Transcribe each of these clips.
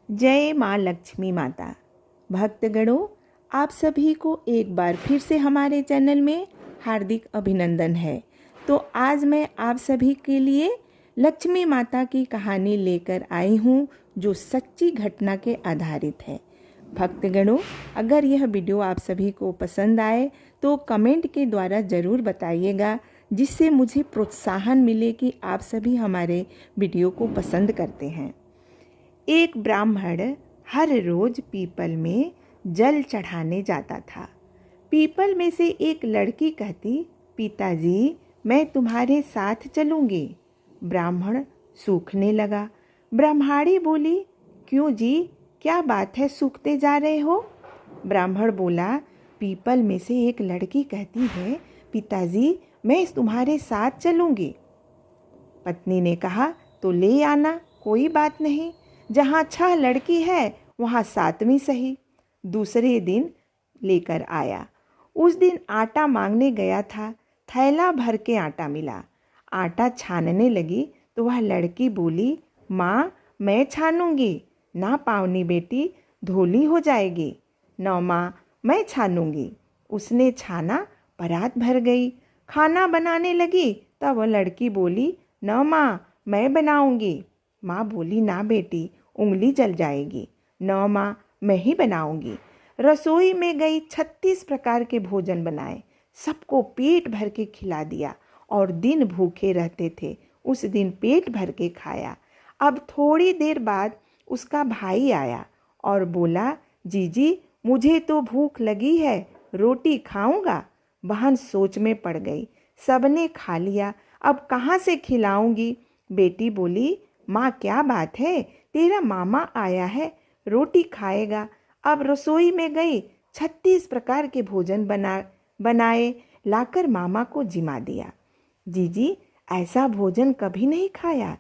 जय माँ लक्ष्मी माता। भक्तगणों, आप सभी को एक बार फिर से हमारे चैनल में हार्दिक अभिनंदन है। तो आज मैं आप सभी के लिए लक्ष्मी माता की कहानी लेकर आई हूँ जो सच्ची घटना के आधारित है। भक्तगणों, अगर यह वीडियो आप सभी को पसंद आए तो कमेंट के द्वारा ज़रूर बताइएगा, जिससे मुझे प्रोत्साहन मिले कि आप सभी हमारे वीडियो को पसंद करते हैं। एक ब्राह्मण हर रोज पीपल में जल चढ़ाने जाता था। पीपल में से एक लड़की कहती, पिताजी मैं तुम्हारे साथ चलूंगी। ब्राह्मण सूखने लगा। ब्रह्माणी बोली, क्यों जी, क्या बात है, सूखते जा रहे हो? ब्राह्मण बोला, पीपल में से एक लड़की कहती है, पिताजी मैं तुम्हारे साथ चलूंगी। पत्नी ने कहा, तो ले आना, कोई बात नहीं, जहाँ 6 लड़की है वहाँ 7वीं सही। दूसरे दिन लेकर आया। उस दिन आटा मांगने गया था, थैला भर के आटा मिला। आटा छानने लगी तो वह लड़की बोली, माँ मैं छानूंगी। ना पावनी बेटी, धोली हो जाएगी। ना माँ मैं छानूंगी। उसने छाना, परात भर गई। खाना बनाने लगी तब वह लड़की बोली, न माँ मैं बनाऊंगी। माँ बोली, ना बेटी उंगली जल जाएगी। न माँ मैं ही बनाऊंगी। रसोई में गई, 36 प्रकार के भोजन बनाए, सबको पेट भर के खिला दिया और दिन भूखे रहते थे उस दिन पेट भर के खाया। अब थोड़ी देर बाद उसका भाई आया और बोला, जीजी मुझे तो भूख लगी है, रोटी खाऊंगा। बहन सोच में पड़ गई, सबने खा लिया, अब कहाँ से खिलाऊंगी? बेटी बोली, माँ क्या बात है, तेरा मामा आया है, रोटी खाएगा। अब रसोई में गई, 36 प्रकार के भोजन बनाए लाकर मामा को जिमा दिया। जीजी ऐसा भोजन कभी नहीं खाया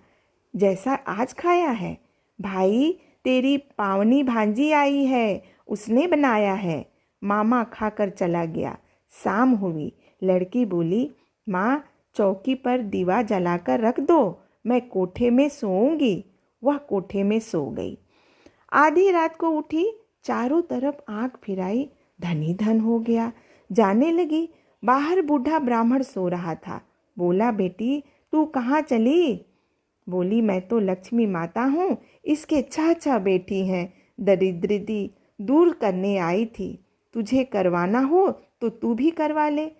जैसा आज खाया है। भाई तेरी पावनी भांजी आई है, उसने बनाया है। मामा खाकर चला गया। शाम हुई। लड़की बोली, माँ चौकी पर दीवा जलाकर रख दो, मैं कोठे में सोऊंगी। वह कोठे में सो गई। आधी रात को उठी, चारों तरफ आंख फिराई, धन ही धन हो गया। जाने लगी, बाहर बूढ़ा ब्राह्मण सो रहा था। बोला, बेटी तू कहाँ चली? बोली, मैं तो लक्ष्मी माता हूँ, इसके 6 बेटी हैं, दरिद्रता दूर करने आई थी। तुझे करवाना हो तो तू भी करवा ले।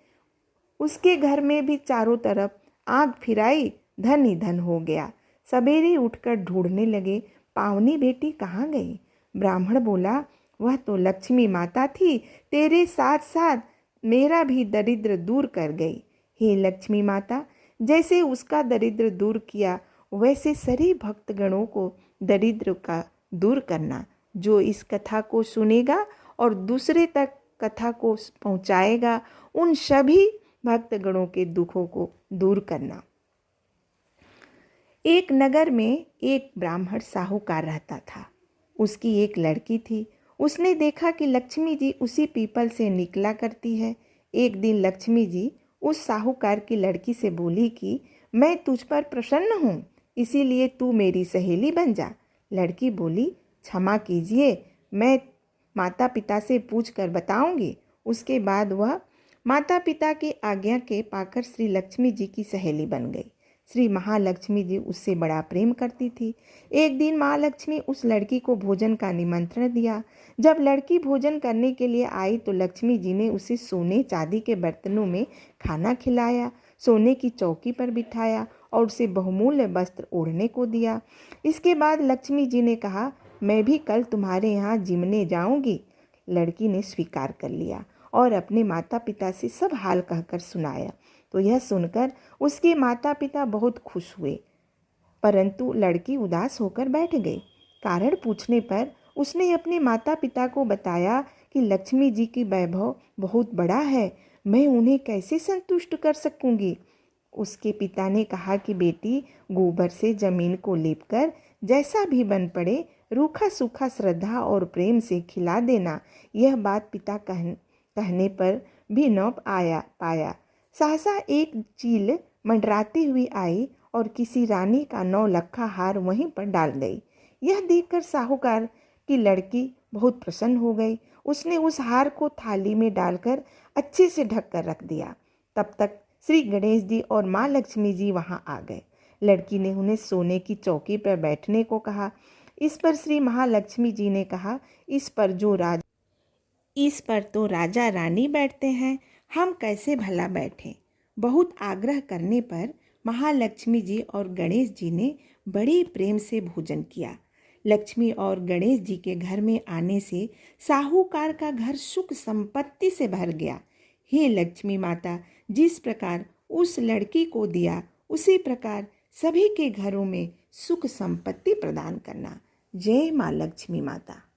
उसके घर में भी चारों तरफ आग फिराई, धन ही धन हो गया। सवेरे उठकर ढूंढने लगे, पावनी बेटी कहाँ गई? ब्राह्मण बोला, वह तो लक्ष्मी माता थी, तेरे साथ साथ मेरा भी दरिद्र दूर कर गई। हे लक्ष्मी माता, जैसे उसका दरिद्र दूर किया वैसे सभी भक्तगणों को दरिद्र का दूर करना। जो इस कथा को सुनेगा और दूसरे तक कथा को पहुंचाएगा, उन सभी भक्तगणों के दुखों को दूर करना। एक नगर में एक ब्राह्मण साहूकार रहता था। उसकी एक लड़की थी। उसने देखा कि लक्ष्मी जी उसी पीपल से निकला करती है। एक दिन लक्ष्मी जी उस साहूकार की लड़की से बोली कि मैं तुझ पर प्रसन्न हूँ, इसीलिए तू मेरी सहेली बन जा। लड़की बोली, क्षमा कीजिए, मैं माता पिता से पूछ कर बताऊंगी। उसके बाद वह माता पिता की आज्ञा के पाकर श्री लक्ष्मी जी की सहेली बन गई। श्री महालक्ष्मी जी उससे बड़ा प्रेम करती थी। एक दिन माँ लक्ष्मी उस लड़की को भोजन का निमंत्रण दिया। जब लड़की भोजन करने के लिए आई तो लक्ष्मी जी ने उसे सोने चांदी के बर्तनों में खाना खिलाया, सोने की चौकी पर बिठाया और उसे बहुमूल्य वस्त्र ओढ़ने को दिया। इसके बाद लक्ष्मी जी ने कहा, मैं भी कल तुम्हारे यहाँ जिमने जाऊँगी। लड़की ने स्वीकार कर लिया और अपने माता पिता से सब हाल कहकर सुनाया। तो यह सुनकर उसके माता पिता बहुत खुश हुए, परंतु लड़की उदास होकर बैठ गई। कारण पूछने पर उसने अपने माता पिता को बताया कि लक्ष्मी जी की वैभव बहुत बड़ा है, मैं उन्हें कैसे संतुष्ट कर सकूंगी। उसके पिता ने कहा कि बेटी, गोबर से जमीन को लीपकर जैसा भी बन पड़े रूखा सूखा श्रद्धा और प्रेम से खिला देना। यह बात पिता कहने पर भी न पाया। सहसा एक चील मंडराती हुई आई और किसी रानी का 9 लखा हार वहीं पर डाल गई। यह देखकर साहूकार की लड़की बहुत प्रसन्न हो गई। उसने उस हार को थाली में डालकर अच्छे से ढक कर रख दिया। तब तक श्री गणेश जी और माँ लक्ष्मी जी वहाँ आ गए। लड़की ने उन्हें सोने की चौकी पर बैठने को कहा। इस पर श्री महालक्ष्मी जी ने कहा, इस पर तो राजा रानी बैठते हैं, हम कैसे भला बैठें। बहुत आग्रह करने पर महालक्ष्मी जी और गणेश जी ने बड़े प्रेम से भोजन किया। लक्ष्मी और गणेश जी के घर में आने से साहूकार का घर सुख संपत्ति से भर गया। हे लक्ष्मी माता, जिस प्रकार उस लड़की को दिया उसी प्रकार सभी के घरों में सुख संपत्ति प्रदान करना। जय माँ लक्ष्मी माता।